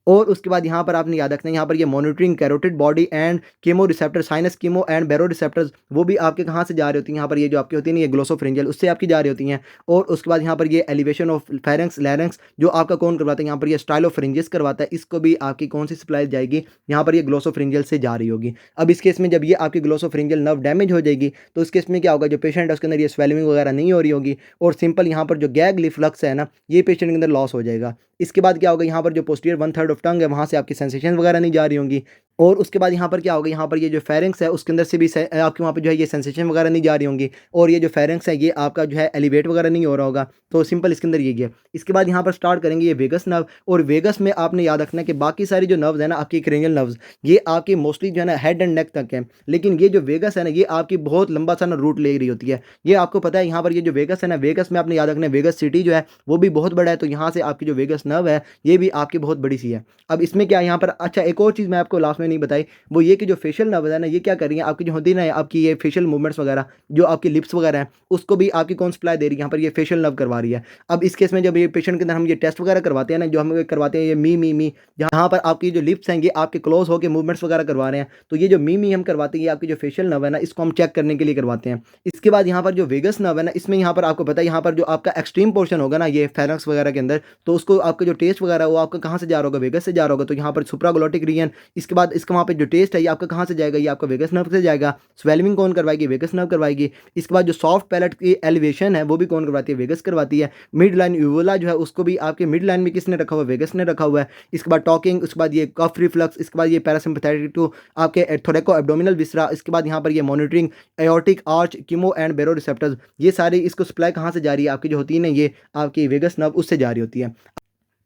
और उसके बाद यहाँ पर आपने याद रखना है यहाँ पर ये monitoring carotid body and chemoreceptor sinus chemo and baroreceptors वो भी आपके कहाँ से जा रही होती हैं यहाँ पर ये जो आपकी होती है ना ये ग्लोसोफ्रेंजियल उससे आपकी जा रही होती हैं। और उसके बाद यहाँ पर ये एलिवेशन ऑफ फेरेंक्स लैरिंक्स जो आपका कौन करवाता है यहाँ पर ये स्टाइलोफ्रेंजियस करवाता है। इसको भी आपकी कौन सी सप्लाई जाएगी यहाँ पर ये ग्लोसोफ्रेंजियल से जा रही होगी। अब इस केस में जब ये आपकी ग्लोसोफ्रेंजियल नर्व डैमेज हो जाएगी तो इस केस में क्या होगा जो पेशेंट है उसके अंदर ये स्वेलिंग वगैरह नहीं हो रही होगी और सिंपल यहाँ पर जो गैग रिफ्लक्स है ना ये पेशेंट के अंदर लॉस हो जाएगा। इसके बाद क्या होगा यहाँ पर जो पोस्टीरियर 1/3 ऑफ टंग है वहाँ से आपकी सेंसेशन वगैरह नहीं जा रही होंगी। और उसके बाद यहाँ पर क्या होगा यहाँ पर ये जो फेरेंक्स है उसके अंदर से भी आपके वहाँ पे जो है ये सेंसेशन वगैरह नहीं जा रही होंगी और ये जो फेरेंक्स है ये आपका जो है एलिवेट वगैरह नहीं हो रहा होगा। तो सिंपल इसके अंदर ये गया। इसके बाद यहाँ पर स्टार्ट करेंगे ये वेगस नर्व और वेगस में आपने याद रखना है कि बाकी सारी जो नर्व्स है ना आपकी क्रेनियल नर्व्स ये आपकी मोस्टली जो है ना हेड एंड नेक तक है। लेकिन ये जो वेगस है ना ये आपकी बहुत लंबा सा ना रूट ले रही होती है। ये आपको पता है यहाँ पर ये जो वेगस है ना वेगस में आपने याद रखना है वेगस सिटी जो है वो भी बहुत बड़ा है। तो यहाँ से आपकी जो वेगस नर्व है ये भी आपकी बहुत बड़ी सी है। अब इसमें क्या है यहाँ पर अच्छा एक और चीज़ मैं आपको लास्ट में नहीं बताई वो ये कि जो फेशियल नर्व है ना ये क्या कर रही है आपकी जो होती है ना आपकी ये फेशियल मूवमेंट्स वगैरह जो आपकी लिप्स वगैरह हैं उसको भी आपकी कौन सप्लाई दे रही है यहाँ पर ये फेशियल नर्व करवा रही है। अब इस केस में जब ये पेशेंट के अंदर हम ये टेस्ट वगैरह करवाते हैं ना जो हम करवाते हैं ये मी जहाँ पर आपकी जो लिप्स हैं ये आपके क्लोज होकर मूवमेंट्स वगैरह करवा रहे हैं तो ये जो मी हम करवाते हैं ये आपकी जो फेशियल नर्व है ना इसको हम चेक करने के लिए करवाते हैं। इसके बाद यहाँ पर जो वेगस नर्व है ना इसमें यहाँ पर आपको पता है यहाँ पर जो आपका एक्सट्रीम पोर्शन होगा ना ये फेरेंक्स वगैरह के अंदर तो उसको आपका जो टेस्ट वगैरह वो आपका कहाँ से जा रहा होगा वेगस से जा रहा होगा। तो यहाँ पर सुप्राग्लोटिक रीजन। इसके बाद इसका वहाँ पे जो टेस्ट है ये आपका कहाँ से जाएगा ये आपका वेगस नर्व से जाएगा। स्वेलिंग कौन करवाएगी वेगस नर्व करवाएगी। इसके बाद जो सॉफ्ट पैलेट की एलिवेशन है वो भी कौन करवाती है वेगस करवाती है। मिड लाइन यूवुला जो है उसको भी आपके मिड लाइन में किसने रखा हुआ है वेगस ने रखा हुआ है। इसके बाद टॉकिंग उसके बाद ये कफ रिफ्लक्स इसके बाद ये पैरासिम्पैथेटिक टू आपके थोड़ेको एब्डोमिनल विसरा। इसके बाद यहाँ पर ये monitoring aortic arch chemo and बेरो रिसेप्टर्स ये सारी इसको सप्लाई कहाँ से जा रही है आपकी जो होती है ना ये आपकी वेगस नर्व उससे जा रही होती है।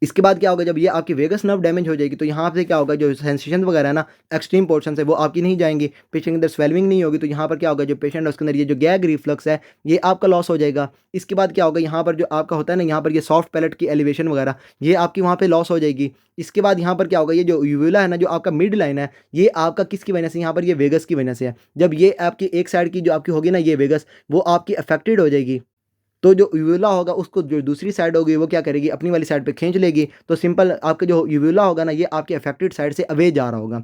इसके बाद क्या होगा जब ये आपकी वेगस नर्व डैमेज हो जाएगी तो यहाँ से क्या होगा जो सेंसेशन वगैरह है ना एक्सट्रीम पोर्शन है वो आपकी नहीं जाएंगी। पेशेंट के अंदर स्वेलिंग नहीं होगी तो यहाँ पर क्या होगा जो पेशेंट है उसके अंदर ये जो गैग रिफ्लक्स है ये आपका लॉस हो जाएगा। इसके बाद क्या होगा यहाँ पर जो आपका होता है ना यहाँ पर ये सॉफ्ट पैलेट की एलिवेशन वगैरह ये आपकी वहाँ पे लॉस हो जाएगी। इसके बाद यहाँ पर क्या होगा ये जो यूवुला है ना जो आपका मिड लाइन है ये आपका किसकी वजह से यहाँ पर ये वेगस की वजह से है। जब ये आपकी एक साइड की जो आपकी होगी ना ये वेगस वो आपकी अफेक्टेड हो जाएगी तो जो यूवुला होगा उसको जो दूसरी साइड होगी वो क्या करेगी अपनी वाली साइड पे खींच लेगी। तो सिंपल आपका जो यूवुला होगा ना ये आपके अफेक्टेड साइड से अवे जा रहा होगा।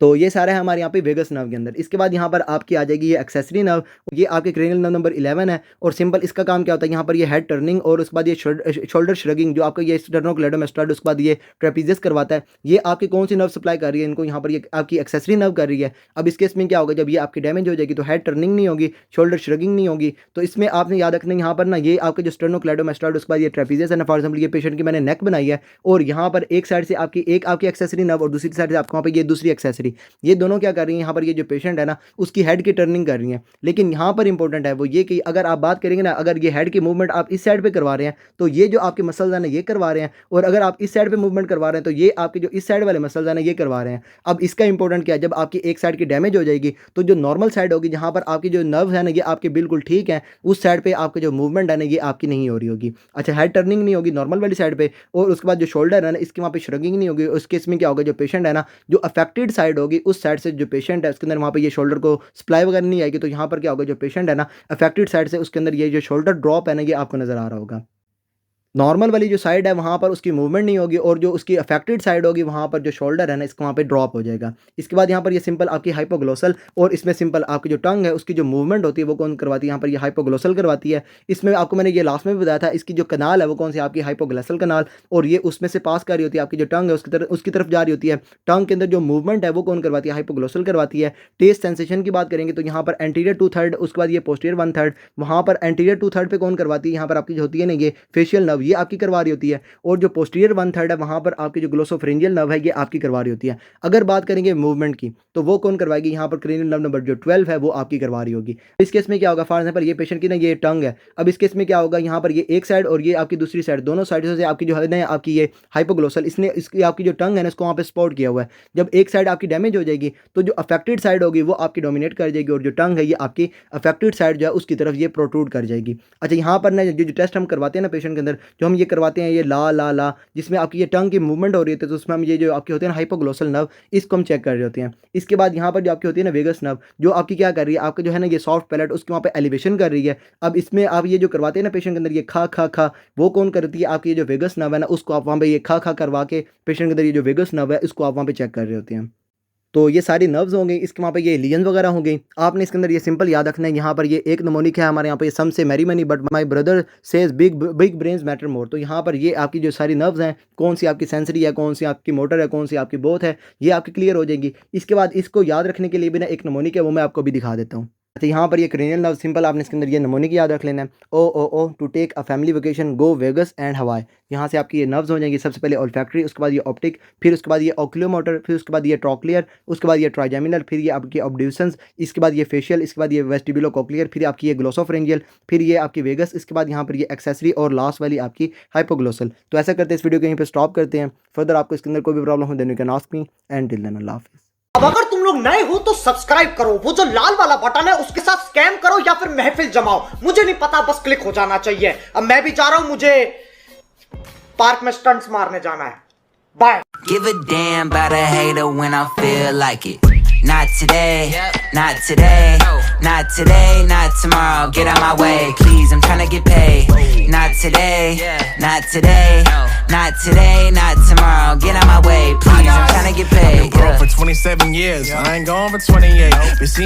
तो ये सारा है हमारे यहाँ पे वेगस नर्व के अंदर। इसके बाद यहाँ पर आपकी आ जाएगी ये एक्सेसरी नर्व ये आपके क्रेनियल नर्व नंबर 11 है और सिंपल इसका काम क्या होता है यहाँ पर ये हेड टर्निंग और उसके बाद ये शोल्डर श्रगिंग जो आपका ये स्टर्नोक्लेडोमास्टोइड उसके बाद ये ट्रेपीजियस करवाता है। ये आपकी कौन सी नर्व सप्लाई कर रही है इनको यहाँ पर ये आपकी एक्सेसरी नर्व कर रही है। अब इस केस में क्या होगा जब ये आपकी डैमेज हो जाएगी तो हेड टर्निंग नहीं होगी शोल्डर श्रगिंग नहीं होगी। तो इसमें आपने याद रखना यहाँ पर ना ये आपके जो स्टर्नोक्लेडोमास्टोइड उसके बाद ये ट्रेपीजियस है ना फॉर एग्जाम्पल ये पेशेंट की मैंने नेक बनाई है और यहाँ पर एक साइड से आपकी एक्सेसरी नर्व और दूसरी साइड से आपको वहाँ पर ये दूसरी एक्सेसरी ये दोनों क्या कर रही है यहाँ पर ये जो पेशेंट है ना उसकी हेड की टर्निंग कर रही है। लेकिन यहाँ पर इंपॉर्टेंट है वो ये कि अगर आप बात करेंगे ना अगर ये हेड की मूवमेंट आप इस साइड पे करवा रहे हैं तो ये जो आपके मसल्स हैं ना ये करवा रहे हैं और अगर आप इस साइड पे मूवमेंट करवा रहे हैं तो ये आपके जो इस साइड वाले मसल्स हैं ना ये करवा रहे हैं। अब इसका इंपॉर्टेंट क्या है जब आपकी एक साइड की डैमेज हो जाएगी तो जो नॉर्मल साइड होगी जहाँ पर आपकी जो नर्व है ना ये आपके बिल्कुल ठीक है उस साइड पर आपका जो मूवमेंट है ना ये आपकी नहीं हो रही होगी। अच्छा हेड टर्निंग नहीं होगी नॉर्मल वाली साइड पर और उसके बाद जो शोल्डर है ना इसकी वहाँ पर श्रगिंग नहीं होगी। उस केस में क्या होगा जो पेशेंट है ना जो अफेक्टेड साइड होगी उस साइड से जो पेशेंट है उसके अंदर वहाँ पे ये शोल्डर को सप्लाई वगैरह नहीं आएगी। तो यहाँ पर क्या होगा जो पेशेंट है ना अफेक्टेड साइड से उसके अंदर ये जो शोल्डर ड्रॉप है ना ये आपको नज़र आ रहा होगा। नॉर्मल वाली जो साइड है वहाँ पर उसकी मूवमेंट नहीं होगी और जो उसकी अफेक्टेड साइड होगी वहाँ पर जो शोल्डर है ना इसका वहाँ पे ड्रॉप हो जाएगा। इसके बाद यहाँ पर ये सिंपल आपकी हाइपोग्लोसल और इसमें सिंपल आपकी जो टंग है उसकी जो मूवमेंट होती है वो कौन करवाती है, यहाँ पर ये हाइपोग्लोसल करवाती है। इसमें आपको मैंने ये लास्ट में भी बताया था, इसकी जो कनाल है वो कौन सी आपकी हाइपोग्लोसल कनाल, और ये उसमें से पास कर रही होती है, आपकी जो टंग है उसकी तरफ जा रही होती है। टंग के अंदर जो मूवमेंट है वो कौन करवाती है, हाइपोग्लोसल करवाती है। टेस्ट सेंसेशन की बात करेंगे तो यहाँ पर एंटीरियर 2/3, उसके बाद ये पोस्टीरियर 1/3, वहाँ पर एंटीरियर 2/3 पे कौन करवाती है, यहाँ पर आपकी जो होती है ना ये फेशियल नर्व, ये आपकी करवा रही होती है। और जो पोस्टीरियर 1/3 है वहाँ पर आपकी जो ग्लोसोफरेंजियल नर्व है ये आपकी करवा रही होती है। अगर बात करेंगे मूवमेंट की तो वो कौन करवाएगी, यहाँ पर क्रेनियल नर्व नंबर जो 12 है वो आपकी करवा रही होगी। इस केस में क्या होगा, फॉर एग्जाम्पल ये पेशेंट की ना ये टंग है, अब इस केस में क्या होगा, यहाँ पर ये एक साइड और ये आपकी दूसरी साइड, दोनों साइडों से आपकी जो है ना आपकी ये हाइपोग्लोसल, इसने इसकी आपकी जो टंग है ना इसको वहाँ पे सपोर्ट किया हुआ है। जब एक साइड आपकी डैमेज हो जाएगी तो जो अफेक्टेड साइड होगी वो आपकी डोमिनेट कर जाएगी और जो टंग है ये आपकी अफेक्टेड साइड जो है उसकी तरफ ये प्रोट्रूड कर जाएगी। अच्छा, यहाँ पर ना जो टेस्ट हम करवाते हैं ना पेशेंट के अंदर, जो हम ये करवाते हैं ये ला ला ला, जिसमें आपकी ये टंग की मूवमेंट हो रही है तो उसमें हम ये जो आपकी होती है ना हाइपोग्लोसल नर्व, इसको हम चेक कर रहे होते हैं। इसके बाद यहाँ पर जो आपकी होती है ना वेगस नर्व, जो आपकी क्या कर रही है, आपका जो है ना ये सॉफ्ट पैलेट उसके वहाँ पे एलिवेशन कर रही है। अब इसमें आप ये जो करवाते हैं ना पेशेंट के अंदर ये खा खा खा, वो कौन करती है, आपकी ये जो वेगस नर्व है ना उसको आप वहाँ पे ये खा खा करवा के पेशेंट के अंदर ये जो वेगस नर्व है इसको आप वहाँ पे चेक कर रहे होते हैं। तो ये सारी नर्व्स हो गई, इसके वहाँ पे ये लीजन वगैरह हो गई। आपने इसके अंदर ये सिंपल याद रखना है, यहाँ पर ये एक नमोनिक है हमारे यहाँ पे, some say marry money but my brother says big brains matter more. तो यहाँ पर ये आपकी जो सारी नर्व्स हैं, कौन सी आपकी सेंसरी है, कौन सी आपकी मोटर है, कौन सी आपकी बोथ है, ये आपकी क्लियर हो जाएगी। इसके बाद इसको याद रखने के लिए भी ना एक नमोनिक है वो मैं आपको भी दिखा देता हूँ। अच्छा, यहाँ पर ये क्रेनियल नर्व सिंपल आपने इसके अंदर ये नमोनिक याद रख लेना है, oh to take a family vacation go Vegas and Hawaii. यहाँ से आपकी ये नर्व्स हो जाएंगी, सबसे पहले ऑल्फैक्टरी, उसके बाद ये ऑप्टिक, फिर उसके बाद ये ऑक्यूलोमोटर, फिर उसके बाद ये ट्रॉक्लियर, उसके बाद ये ट्राइजेमिनल, फिर ये आपकी ऑब्ड्यूसेंस, इसके बाद ये फेशियल, इसके बाद ये वेस्टिबुलो कॉक्लियर, फिर आपकी ये ग्लोसोफरेंजियल, फिर ये आपकी वेगस, इसके बाद यहाँ पर ये एक्सेसरी और लास्ट वाली आपकी हाइपोग्लोसल। तो ऐसा करते हैं इस वीडियो को यहीं पर स्टॉप करते हैं। फर्दर आपको इसके अंदर कोई भी प्रॉब्लम हो then you can ask me and till then अल्लाह हाफिज़। अब अगर तुम लोग नए हो तो सब्सक्राइब करो, वो जो लाल वाला बटन है उसके साथ स्कैम करो या फिर महफिल जमाओ, मुझे नहीं पता, बस क्लिक हो जाना चाहिए। अब मैं भी जा रहा हूं, मुझे पार्क में स्टंट्स मारने जाना है। Bye. Give a damn about a hater when I feel like it. Not today, not today, not today, not tomorrow. Get out my way, please, I'm tryna get paid. Not today, not today, not today, not tomorrow. Get out my way, please, I'm tryna get paid. I've been broke for 27 years, I ain't gone for 28. Been seeing